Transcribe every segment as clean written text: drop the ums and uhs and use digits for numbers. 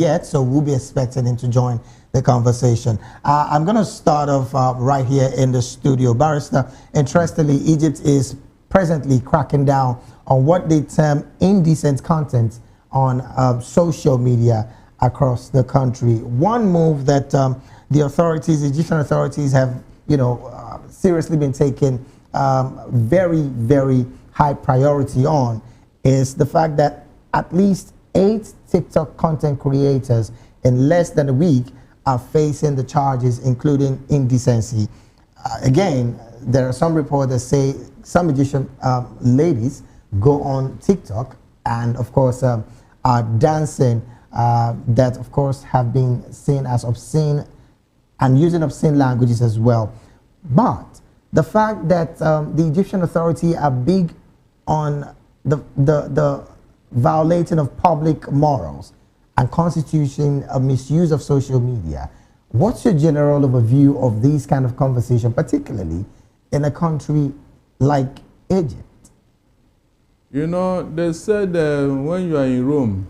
yet, so we'll be expecting him to join the conversation. I'm going to start off right here in the studio. Barrister, interestingly, Egypt is presently cracking down on what they term indecent content on social media across the country. One move that the authorities, Egyptian authorities, have, seriously been taking very, very high priority on is the fact that at least 8 TikTok content creators in less than a week are facing the charges, including indecency. Again, there are some reports that say some Egyptian ladies go on TikTok and, of course, are dancing that, of course, have been seen as obscene and using obscene languages as well. But the fact that the Egyptian authority are big on the violating of public morals and constitution of misuse of social media, what's your general overview of these kind of conversation, particularly in a country like Egypt? They said when you are in Rome,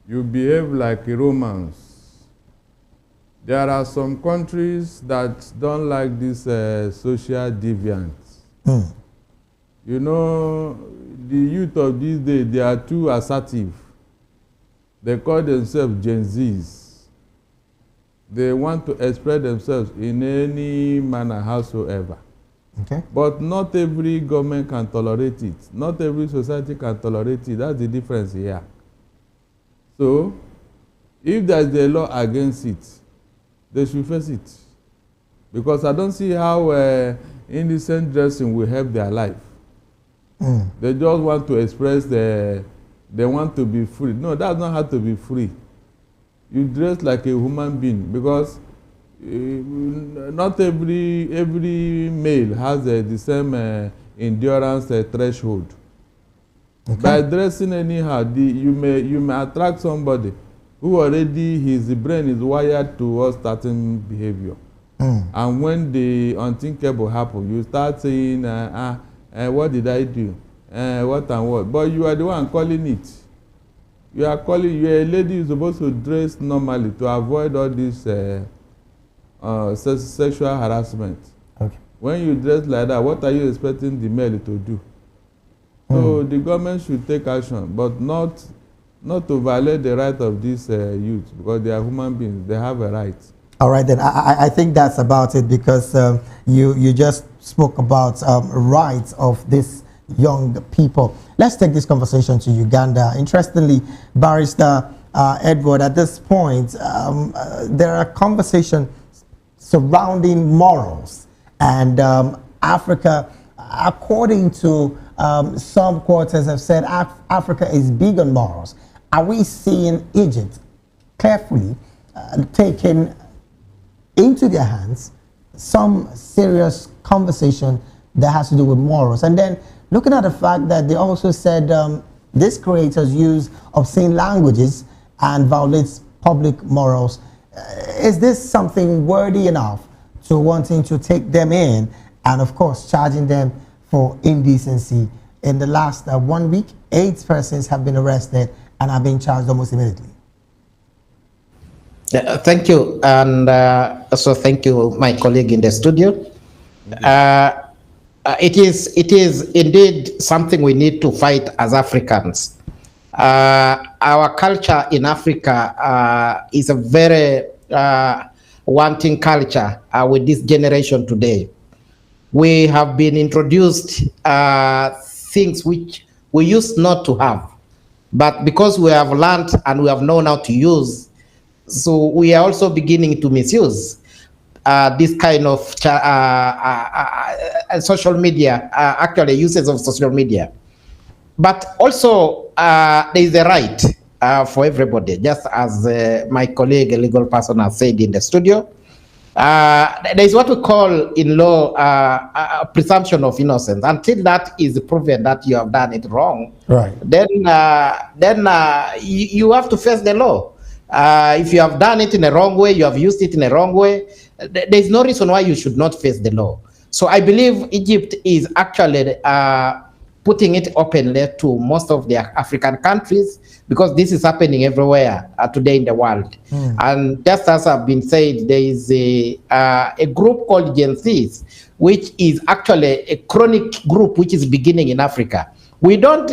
you behave like a Romans. There are some countries that don't like this social deviance. The youth of these days, they are too assertive. They call themselves Gen Zs. They want to express themselves in any manner howsoever. Okay. But not every government can tolerate it. Not every society can tolerate it. That's the difference here. So, if there's a law against it, they should face it. Because I don't see how indecent dressing will help their life. They just want to express they want to be free. No, that's not how to be free. You dress like a human being, because not every male has the same endurance threshold. Okay. By dressing anyhow, you may attract somebody who already his brain is wired towards certain behavior. And when the unthinkable happens, you start saying, what did I do? What and what? But you are the one calling it. You are a lady who's supposed to dress normally to avoid all this sexual harassment. Okay. When you dress like that, what are you expecting the male to do? So the government should take action, but not to violate the right of these youth, because they are human beings. They have a right. All right, then. I think that's about it, because you just spoke about rights of these young people. Let's take this conversation to Uganda. Interestingly, Barrister Edward, at this point, there are conversations surrounding morals. And Africa, according to some quarters, have said Africa is big on morals. Are we seeing Egypt carefully taking into their hands some serious conversation that has to do with morals? And then looking at the fact that they also said these creators use obscene languages and violates public morals, is this something worthy enough to wanting to take them in and, of course, charging them for indecency? In the last 1 week, 8 persons have been arrested and are being charged almost immediately. Thank you, and also thank you, my colleague in the studio. It is indeed something we need to fight as Africans. Our culture in Africa is a very wanting culture with this generation today. We have been introduced things which we used not to have, but because we have learned and we have known how to use, so we are also beginning to misuse this kind of social media, actually uses of social media. But also there is a right for everybody, just as my colleague, a legal person, has said in the studio. There is what we call in law a presumption of innocence. Until that is proven that you have done it wrong, right? Then you have to face the law. If you have done it in a wrong way, you have used it in a wrong way, there is no reason why you should not face the law. So I believe Egypt is actually putting it openly to most of the African countries, because this is happening everywhere today in the world. And just as I've been said, there is a group called Gen Zs, which is actually a chronic group which is beginning in Africa. We don't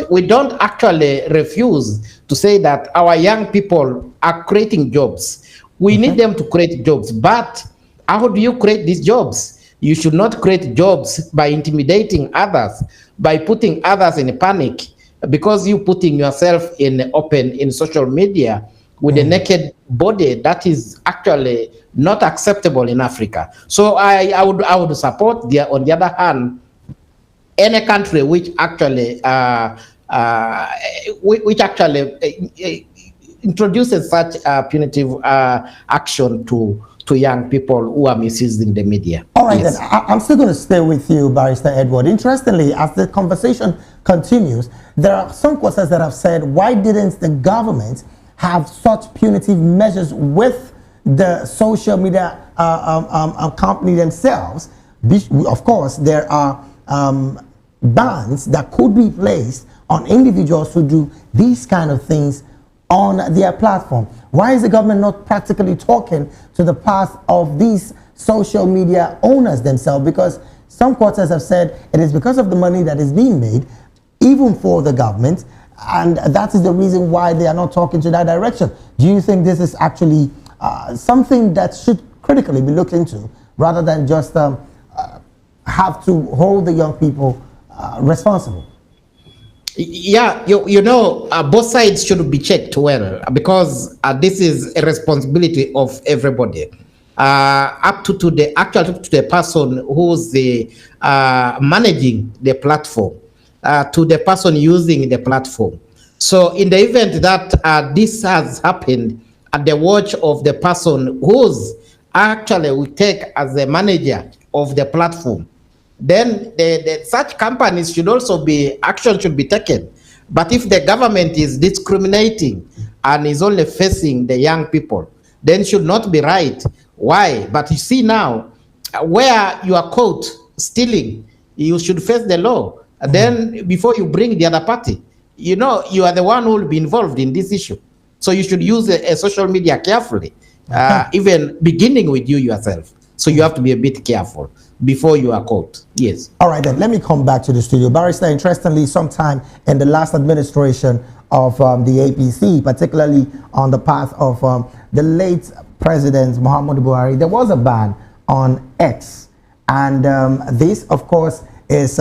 actually refuse to say that our young people are creating jobs. We need them to create jobs, but how do you create these jobs? You should not create jobs by intimidating others, by putting others in panic, because you putting yourself in social media with a naked body. That is actually not acceptable in Africa. So I would support on the other hand, any country which actually introduces such punitive action to young people who are misusing the media. All right, yes. Then I'm still going to stay with you, Barrister Edward. Interestingly, as the conversation continues, there are some questions that have said, why didn't the government have such punitive measures with the social media company themselves? Of course, there are bans that could be placed on individuals who do these kind of things on their platform. Why is the government not practically talking to the path of these social media owners themselves? Because some quarters have said it is because of the money that is being made, even for the government, and that is the reason why they are not talking to that direction. Do you think this is actually something that should critically be looked into, rather than just have to hold the young people responsible? Yeah, you know, both sides should be checked well, because this is a responsibility of everybody, up to the person who's managing the platform, to the person using the platform. So in the event that this has happened at the watch of the person who's actually we take as the manager of the platform, then such companies should also action should be taken. But if the government is discriminating and is only facing the young people, then should not be right. Why? But you see now, where you are caught stealing, you should face the law. And then before you bring the other party, you know, you are the one who will be involved in this issue. So you should use a social media carefully, even beginning with you yourself. So you have to be a bit careful before you are caught. Yes. All right, then let me come back to the studio. Barrister, interestingly, sometime in the last administration of the APC, particularly on the path of the late President Muhammadu Buhari, there was a ban on X. And this, of course, is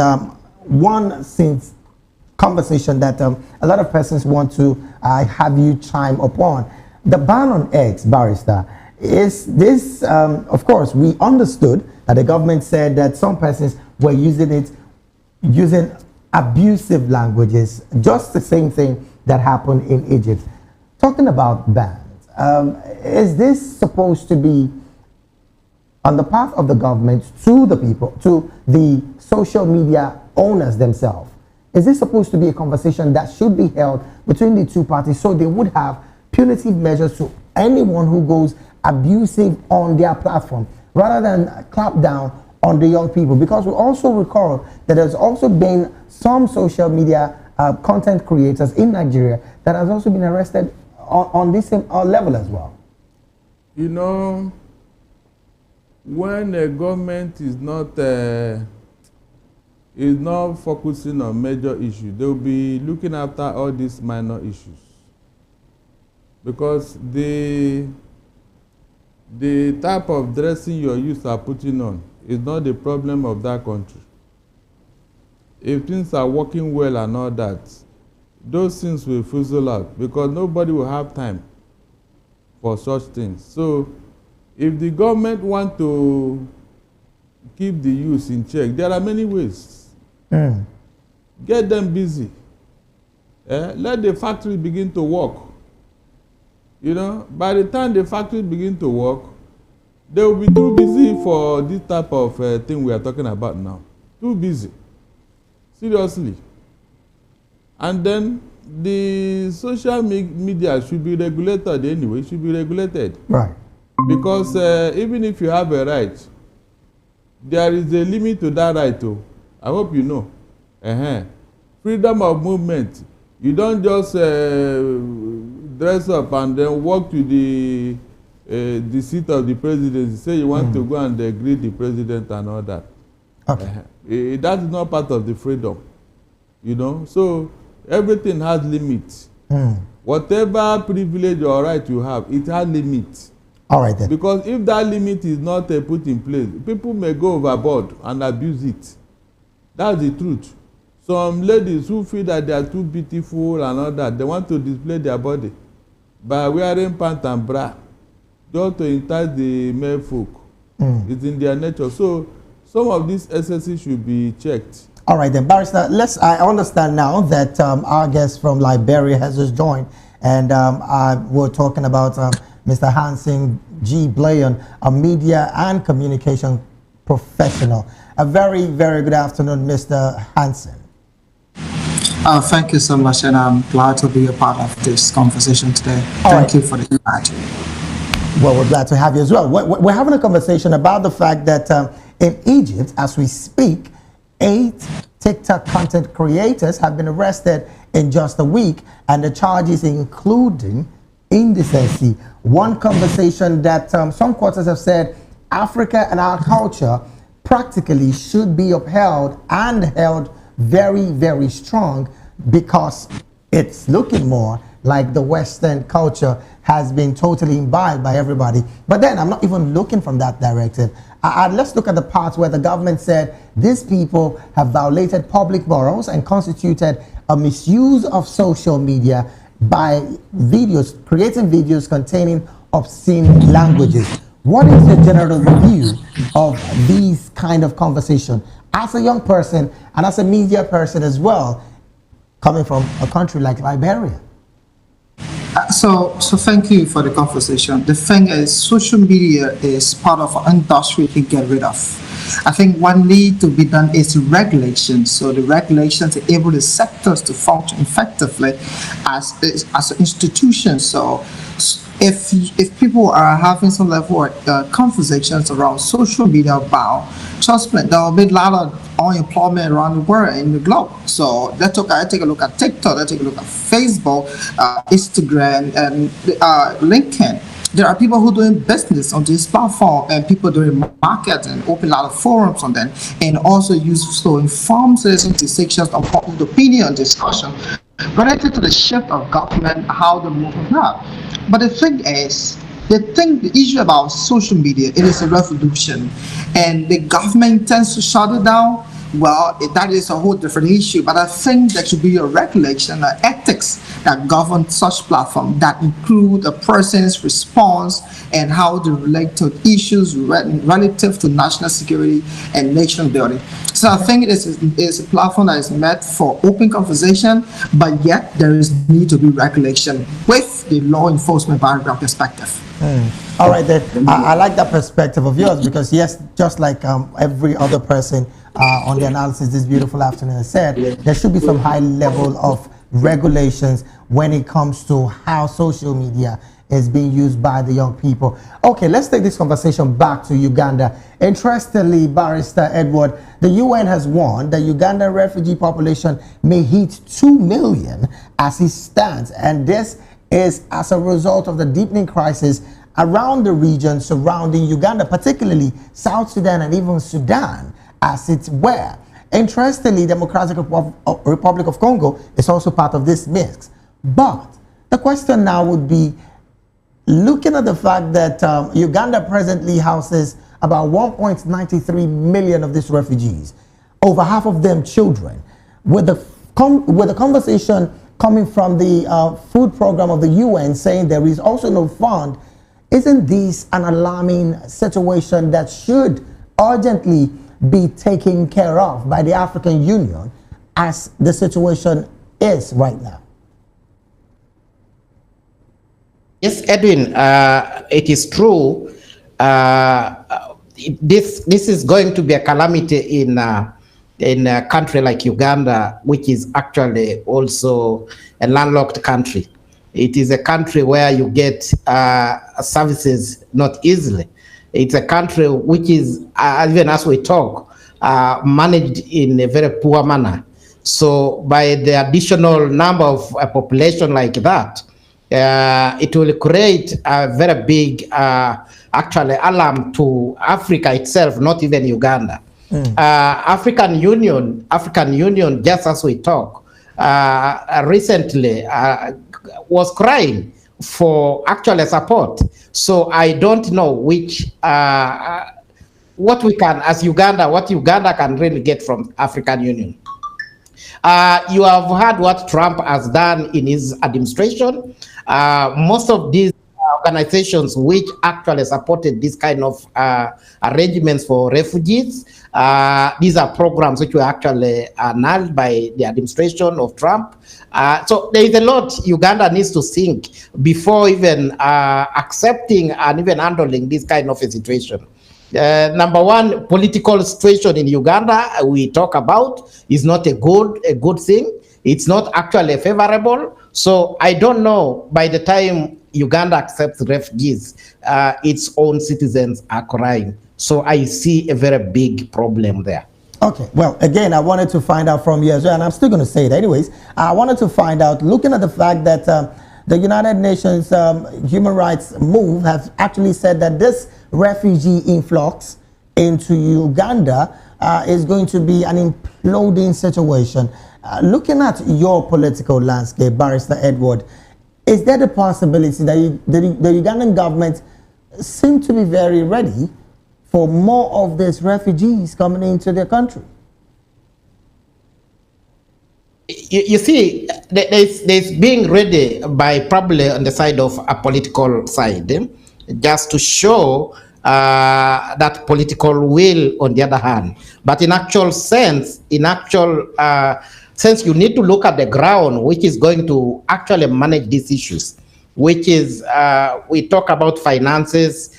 one since conversation that a lot of persons want to have you chime upon. The ban on X, Barrister, is this, of course, we understood that the government said that some persons were using abusive languages, just the same thing that happened in Egypt. Talking about bans, is this supposed to be on the path of the government to the people, to the social media owners themselves? Is this supposed to be a conversation that should be held between the two parties, so they would have punitive measures to anyone who goes abusive on their platform, rather than clap down on the young people? Because we also recall that there's also been some social media content creators in Nigeria that has also been arrested on this same level as well. You know, when a government is not focusing on major issues, they'll be looking after all these minor issues, because the type of dressing your youth are putting on is not the problem of that country. If things are working well and all that, those things will fizzle out, because nobody will have time for such things. So if the government want to keep the youth in check, there are many ways. Get them busy. Let the factory begin to work. You know, by the time the factory begin to work, they will be too busy for this type of thing we are talking about now. Too busy. Seriously. And then the social media should be regulated anyway. It should be regulated. Right. Because even if you have a right, there is a limit to that right too. I hope you know. freedom of movement. You don't just dress up and then walk to the seat of the presidency, say you want to go and greet the president and all that. Okay. That is not part of the freedom, you know. So everything has limits. Whatever privilege or right you have, it has limits. All right then. Because if that limit is not put in place, people may go overboard and abuse it. That's the truth. Some ladies who feel that they are too beautiful and all that, they want to display their body by wearing pants and bra just to entice the male folk. It's in their nature. So some of these excesses should be checked. All right then, Barrister, I understand now that our guest from Liberia has just joined, and we're talking about Mr. Hansen G. Blayon, a media and communication professional. A very, very good afternoon, Mr. Hansen. Thank you so much, and I'm glad to be a part of this conversation today. Thank you for the invite. Well, we're glad to have you as well. We're having a conversation about the fact that in Egypt, as we speak, 8 TikTok content creators have been arrested in just a week, and the charges including indecency. One conversation that some quarters have said Africa and our culture practically should be upheld and held very, very strong, because it's looking more like the Western culture has been totally imbibed by everybody. But then I'm not even looking from that directive. Let's look at the parts where the government said these people have violated public morals and constituted a misuse of social media by creating videos containing obscene languages. What is the general review of these kind of conversation as a young person and as a media person as well, coming from a country like Liberia? So thank you for the conversation. The thing is, social media is part of an industry we can get rid of. I think what needs to be done is regulation. So the regulations enable the sectors to function effectively as an institution. So if people are having some level of conversations around social media about, trust me, there will be a lot of unemployment around the world in the globe. So I take a look at TikTok, I take a look at Facebook, Instagram, and LinkedIn. There are people who are doing business on this platform, and people doing marketing, open a lot of forums on them, and also use to inform citizens decisions on public opinion and discussion related to the shift of government, how the movement up. But the thing is, the issue about social media, it is a revolution, and the government tends to shut it down. Well, that is a whole different issue, but I think there should be a regulation, or ethics that govern such platforms that include a person's response and how they relate to issues relative to national security and nation building. So I think it is a platform that is meant for open conversation, but yet there is need to be regulation with the law enforcement background perspective. All right, then. I like that perspective of yours, because yes, just like every other person on the analysis this beautiful afternoon has said, there should be some high level of regulations when it comes to how social media is being used by the young people. Okay, let's take this conversation back to Uganda. Interestingly, Barrister Edward, the UN has warned the Ugandan refugee population may hit 2 million as it stands, and this is as a result of the deepening crisis around the region surrounding Uganda, particularly South Sudan and even Sudan, as it were. Interestingly, Democratic Republic of Congo is also part of this mix. But the question now would be, looking at the fact that Uganda presently houses about 1.93 million of these refugees, over half of them children, with the conversation coming from the food program of the UN saying there is also no fund, isn't this an alarming situation that should urgently be taken care of by the African Union as the situation is right now? Yes, Edwin, it is true. This is going to be a calamity in a country like Uganda, which is actually also a landlocked country. It is a country where you get services not easily. It's a country which is, even as we talk, managed in a very poor manner. So by the additional number of a population like that, it will create a very big, actually, alarm to Africa itself, not even Uganda. African Union, just as we talk, recently was crying for actual support. So I don't know which, what we can, as Uganda, what Uganda can really get from African Union. You have heard what Trump has done in his administration. Most of these organizations which actually supported this kind of arrangements for refugees, these are programs which were actually annulled by the administration of Trump. So there is a lot Uganda needs to think before even accepting and even handling this kind of a situation. Number one, political situation in Uganda we talk about is not a good thing. It's not actually favorable. So I don't know, by the time Uganda accepts refugees, its own citizens are crying. So I see a very big problem there. Okay, well, again, I wanted to find out from you as well, and I'm still going to say it anyways. I wanted to find out, looking at the fact that the United Nations Human Rights Move has actually said that this refugee influx into Uganda is going to be an imploding situation. Looking at your political landscape, Barrister Edward, is there the possibility that the Ugandan government seems to be very ready for more of these refugees coming into their country? You see, there's being ready by probably on the side of a political side, just to show that political will on the other hand. But in actual sense, you need to look at the ground, which is going to actually manage these issues, which is, we talk about finances.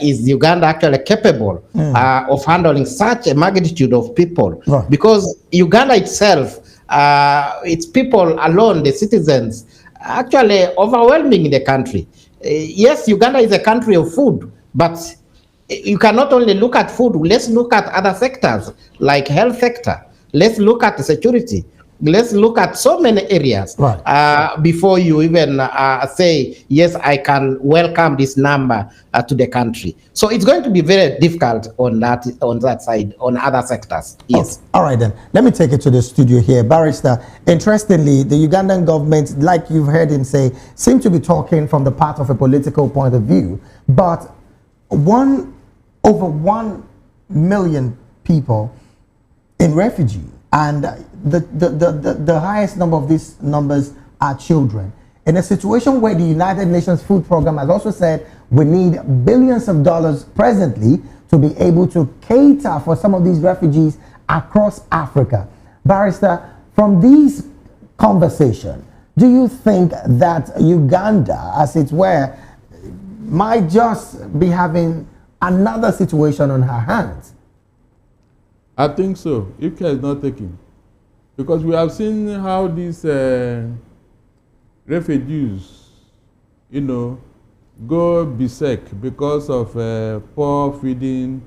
Is Uganda actually capable of handling such a magnitude of people? Right. Because Uganda itself, its people alone, the citizens, actually overwhelming in the country. Yes, Uganda is a country of food, but you cannot only look at food. Let's look at other sectors like health sector. Let's look at security. Let's look at so many areas before you even say, yes, I can welcome this number to the country. So it's going to be very difficult on that side, on other sectors. Yes. Oh, all right, then. Let me take it to the studio here. Barrister, interestingly, the Ugandan government, like you've heard him say, seem to be talking from the part of a political point of view, but over 1 million people in refugee, and the highest number of these numbers are children. In a situation where the United Nations Food Program has also said we need billions of dollars presently to be able to cater for some of these refugees across Africa. Barrister, from these conversations, do you think that Uganda, as it were, might just be having another situation on her hands? I think so, if care is not taken. Because we have seen how these refugees, go berserk because of poor feeding,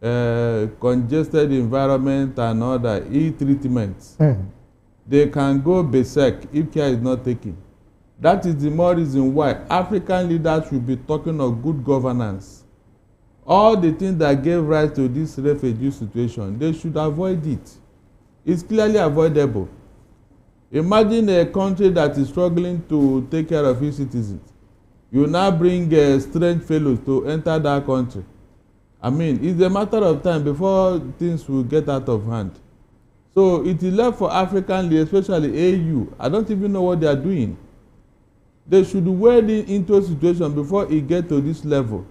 congested environment and other treatments. They can go berserk if care is not taken. That is the more reason why African leaders should be talking of good governance. All the things that gave rise to this refugee situation, they should avoid it. It's clearly avoidable. Imagine a country that is struggling to take care of its citizens. You now bring strange fellows to enter that country. I mean, it's a matter of time before things will get out of hand. So it is left for African leaders, especially AU. I don't even know what they are doing. They should wade into a situation before it gets to this level.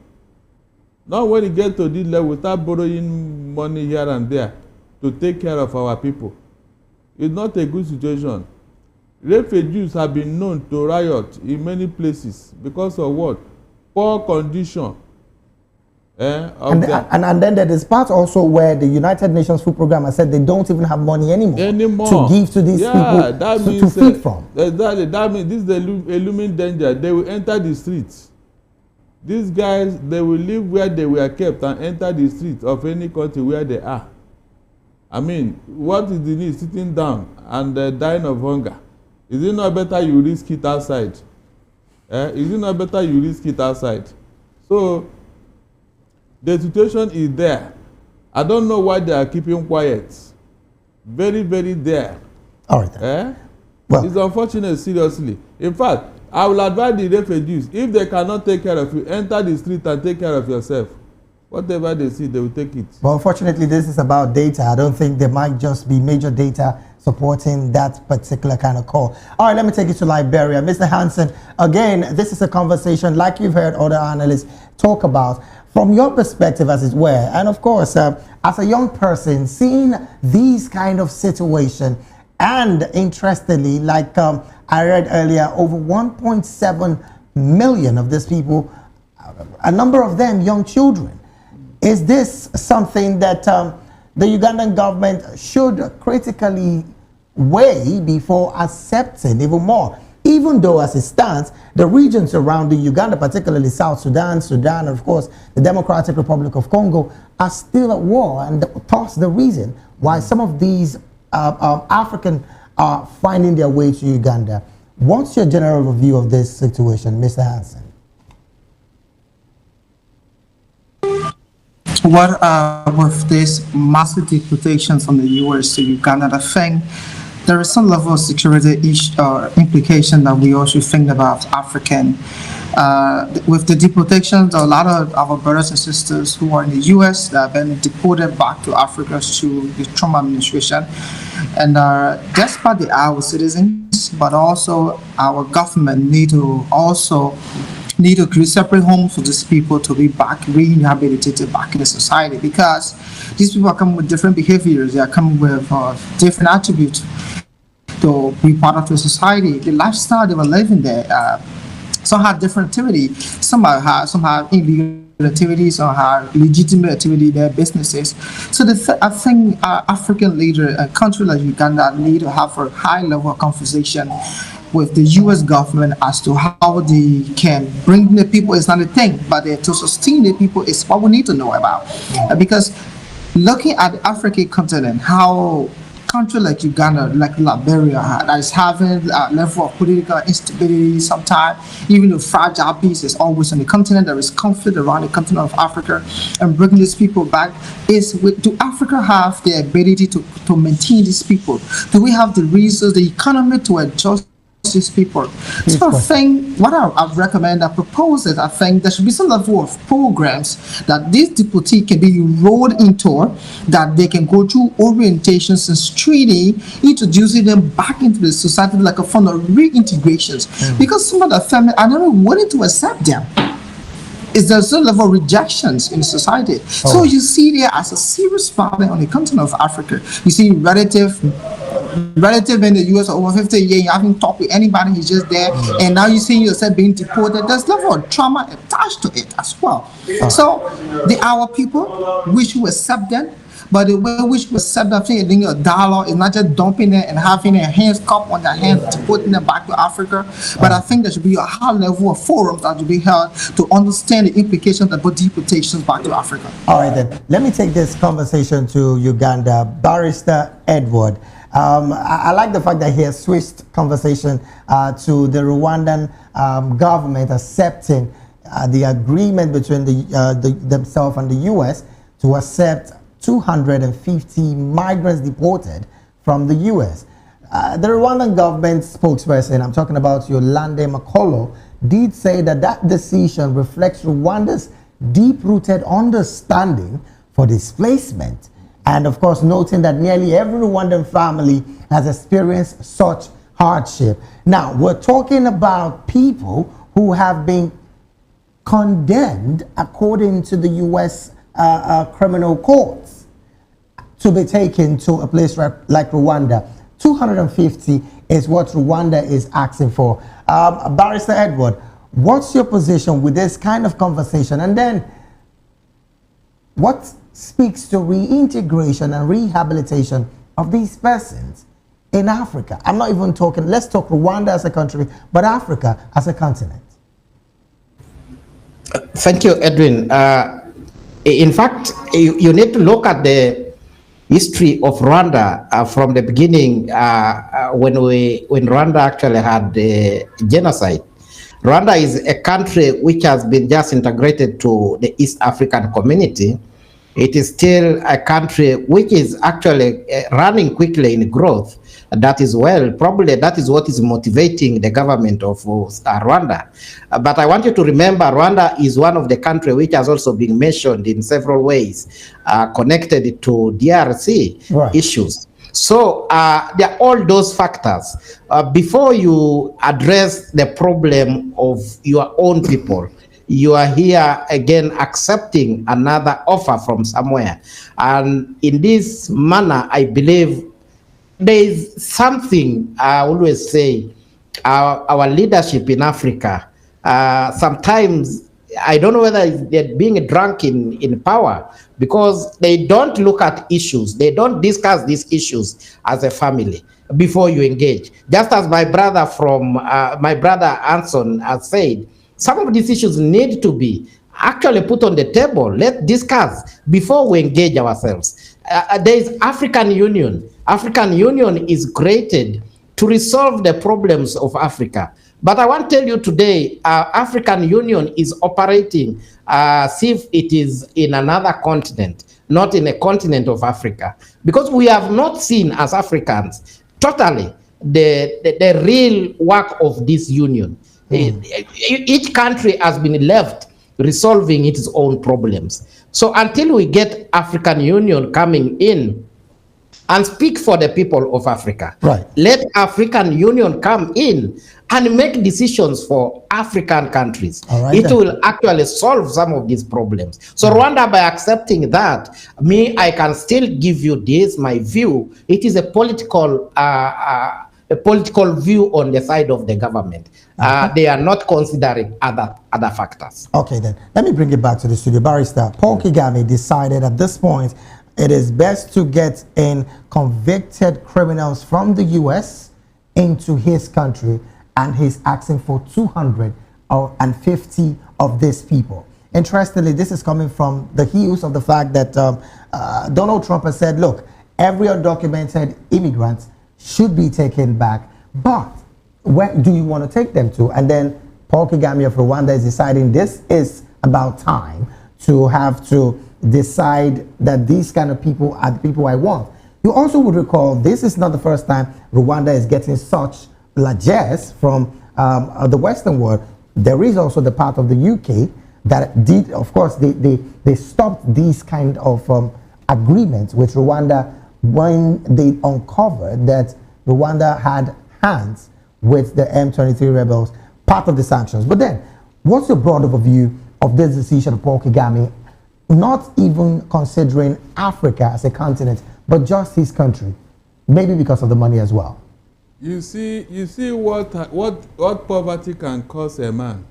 Not when it gets to this level, we start borrowing money here and there to take care of our people. It's not a good situation. Refugees have been known to riot in many places because of what? Poor condition. And then there is part also where the United Nations Food Program has said they don't even have money anymore to give to these people to feed from. Exactly. That means this is a looming danger. They will enter the streets. These guys, they will live where they were kept and enter the streets of any country where they are. I mean, what is the need sitting down and dying of hunger? Is it not better you risk it outside? Is it not better you risk it outside? So the situation is there. I don't know why they are keeping quiet. Very, very there. All right. Well, it's unfortunate, seriously. In fact, I will advise the refugees, if they cannot take care of you, enter the street and take care of yourself. Whatever they see, they will take it. But unfortunately, this is about data. I don't think there might just be major data supporting that particular kind of call. All right, let me take you to Liberia. Mr. Hansen, again, this is a conversation like you've heard other analysts talk about. From your perspective, as it were, and of course, as a young person, seeing these kind of situation, and interestingly, like I read earlier, over 1.7 million of these people, a number of them young children. Is this something that the Ugandan government should critically weigh before accepting even more? Even though, as it stands, the regions surrounding Uganda, particularly South Sudan, and of course the Democratic Republic of Congo, are still at war, and thus the reason why some of these Africans are finding their way to Uganda. What's your general review of this situation, Mr. Hansen? With this massive deportations from the U.S. to Uganda, I think there is some level of security implication that we also think about African. With the deportations, a lot of our brothers and sisters who are in the U.S. that have been deported back to Africa through the Trump administration, and despite our citizens, but also our government need to create separate homes for these people to be back rehabilitated back in the society, because these people are coming with different behaviors. They are coming with different attributes to be part of the society. The lifestyle they were living there, some have different activity, some have illegal activities, some have legitimate activity, their businesses. So I think African leader, a country like Uganda, need to have a high level of conversation with the U.S. government as to how they can bring the people. Is not a thing, but to sustain the people is what we need to know about. Because looking at the African continent, how country like Uganda, like Liberia, that is having a level of political instability sometimes, even the fragile peace is always on the continent. There is conflict around the continent of Africa, and bringing these people back do Africa have the ability to maintain these people? Do we have the resources, the economy to adjust these people? So I think what I recommend, I propose is, I think there should be some level of programs that these deportees can be enrolled into, that they can go through orientations and training, introducing them back into the society like a form of reintegrations. Because some of the families are not willing to accept them. There's a level of rejections in society. So you see there as a serious problem on the continent of Africa. You see relative in the US over 50 years, you haven't talked with anybody, he's just there, and now you see yourself being deported. There's a level of trauma attached to it as well. So our people wish to accept them, but the way we should accept that thing, a dialogue is not just dumping it and having their hands cupped on their hands to putting them back to Africa. But I think there should be a high level of forums that should be held to understand the implications of deportations back to Africa. All right, then. Let me take this conversation to Uganda. Barrister Edward. I like the fact that he has switched conversation to the Rwandan government accepting the agreement between themselves and the U.S. to accept 250 migrants deported from the U.S. The Rwandan government spokesperson, I'm talking about Yolande Makolo, did say that that decision reflects Rwanda's deep-rooted understanding for displacement. And of course, noting that nearly every Rwandan family has experienced such hardship. Now, we're talking about people who have been condemned according to the U.S. criminal courts to be taken to a place like Rwanda. 250 is what Rwanda is asking for. Barrister Edward, what's your position with this kind of conversation? And then what speaks to reintegration and rehabilitation of these persons in Africa? I'm not even talking, let's talk Rwanda as a country, but Africa as a continent. Thank you, Edwin. In fact, you need to look at the history of Rwanda from the beginning, when Rwanda actually had the genocide. Rwanda is a country which has been just integrated to the East African community. It is still a country which is actually running quickly in growth. That is probably that is what is motivating the government of Rwanda. But I want you to remember, Rwanda is one of the countries which has also been mentioned in several ways connected to DRC issues. So there are all those factors. Before you address the problem of your own people, you are here again accepting another offer from somewhere. And in this manner, I believe there is something I always say, our leadership in Africa, sometimes I don't know whether they're being drunk in power, because they don't look at issues. They don't discuss these issues as a family before you engage. Just as my brother Anson has said, some of these issues need to be actually put on the table. Let's discuss before we engage ourselves. There is African Union. African Union is created to resolve the problems of Africa. But I want to tell you today, African Union is operating as if it is in another continent, not in a continent of Africa. Because we have not seen as Africans totally the real work of this union. Each country has been left resolving its own problems. So until we get African Union coming in and speak for the people of Africa, let African Union come in and make decisions for African countries. It will actually solve some of these problems. So Rwanda, by accepting that, I can still give you this, my view. It is a political view on the side of the government. They are not considering other factors. Okay, then let me bring it back to the studio. Barrister Paul Kagame decided at this point it is best to get in convicted criminals from the U.S. into his country, and he's asking for 250 of these people. Interestingly, this is coming from the heels of the fact that Donald Trump has said, look, every undocumented immigrant should be taken back, but where do you want to take them to? And then Paul Kagame of Rwanda is deciding this is about time to have to decide that these kind of people are the people I want. You also would recall this is not the first time Rwanda is getting such largesse from the Western world. There is also the part of the UK that did, of course, they stopped these kind of agreements with Rwanda when they uncovered that Rwanda had hands with the M23 rebels, part of the sanctions. But then, what's your broad overview of this decision of Paul Kagame, not even considering Africa as a continent, but just his country, maybe because of the money as well? You see what poverty can cause a man.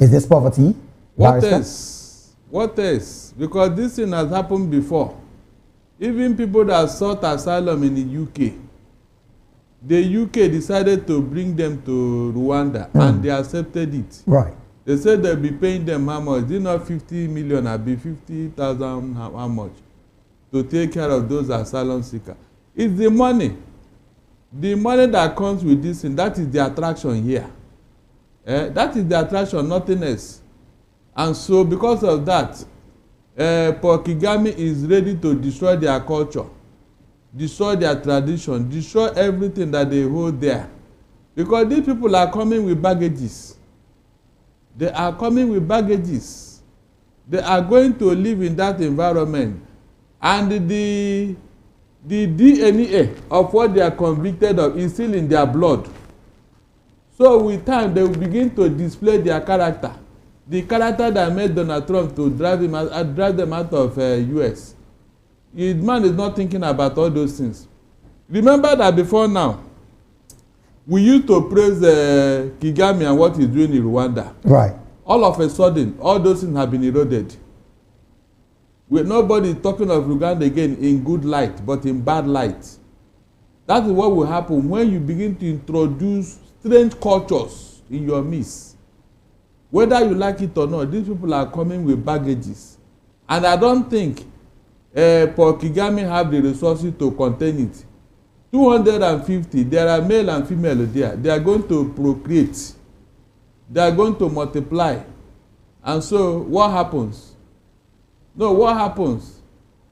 Is this poverty? What else? What else? Because this thing has happened before. Even people that sought asylum in the UK decided to bring them to Rwanda, and they accepted it. Right. They said they'll be paying them how much? Did not 50 million, I'll be 50,000, how much? To take care of those asylum seekers. It's the money. The money that comes with this thing, that is the attraction here. That is the attraction, nothing else. And so because of that, Paul Kagame is ready to destroy their culture, destroy their tradition, destroy everything that they hold there. Because these people are coming with baggages. They are coming with baggages. They are going to live in that environment. And the DNA of what they are convicted of is still in their blood. So with time, they will begin to display their character. The character that made Donald Trump to drive them out of US. The man is not thinking about all those things. Remember that before now, we used to praise Kagame and what he's doing in Rwanda. Right. All of a sudden, all those things have been eroded. With nobody talking of Uganda again in good light, but in bad light. That is what will happen when you begin to introduce strange cultures in your midst. Whether you like it or not, these people are coming with baggages. And I don't think Paul Kagame have the resources to contain it. 250, there are male and female there. They are going to procreate. They are going to multiply. And so what happens? No, what happens?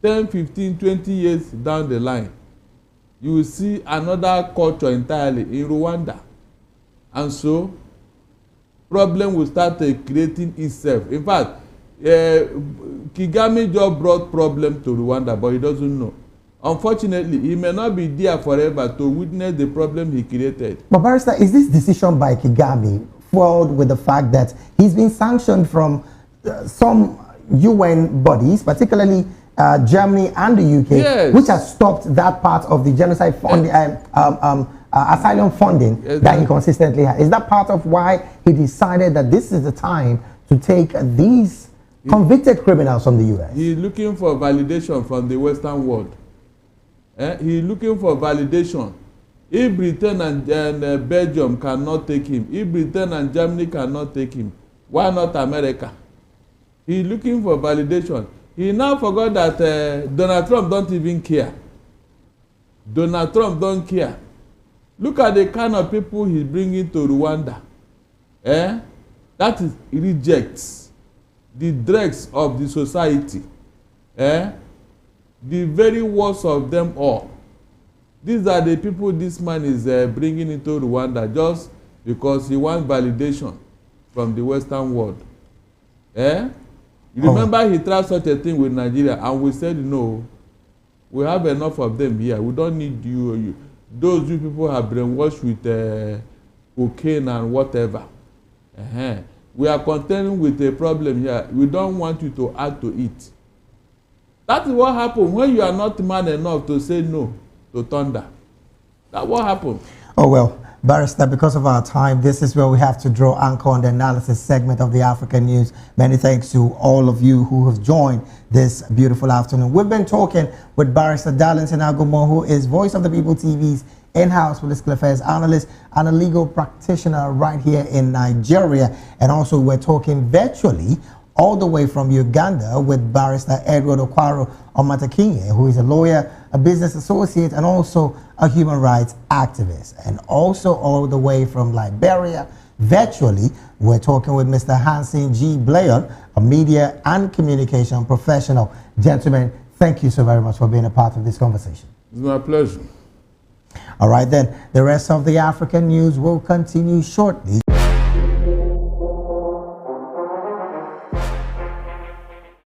10, 15, 20 years down the line, you will see another culture entirely in Rwanda. And so problem will start creating itself. In fact, Kagame just brought problem to Rwanda, but he doesn't know. Unfortunately, he may not be there forever to witness the problem he created. But Barrister, is this decision by Kagame foiled with the fact that he's been sanctioned from some UN bodies, particularly Germany and the UK, yes, which has stopped that part of the genocide funding, asylum funding that he consistently has? Is that part of why he decided that this is the time to take these convicted criminals from the US? He's looking for validation from the Western world. He's looking for validation. If Britain and Belgium cannot take him, if Britain and Germany cannot take him, why not America? He's looking for validation. He now forgot that Donald Trump don't even care. Donald Trump don't care. Look at the kind of people he's bringing to Rwanda. That is rejects the dregs of the society. The very worst of them all. These are the people this man is bringing into Rwanda just because he wants validation from the Western world. You remember he tried such a thing with Nigeria, and we said, no, we have enough of them here. We don't need you. Those you people have brainwashed with cocaine and whatever. We are contending with a problem here. We don't want you to add to it. That is what happens when you are not man enough to say no to thunder. That's what happened. Oh, well, Barrister, because of our time, this is where we have to draw anchor on the analysis segment of the African News. Many thanks to all of you who have joined this beautiful afternoon. We've been talking with Barrister Darlington Agumon, who is Voice of the People TV's in-house political affairs analyst and a legal practitioner right here in Nigeria. And also we're talking virtually all the way from Uganda with Barrister Edward Okwaro Omatakinye, who is a lawyer, a business associate, and also a human rights activist. And also all the way from Liberia, virtually, we're talking with Mr. Hansen G. Blayon, a media and communication professional. Gentlemen, thank you so very much for being a part of this conversation. It's my pleasure. All right then, the rest of the African News will continue shortly.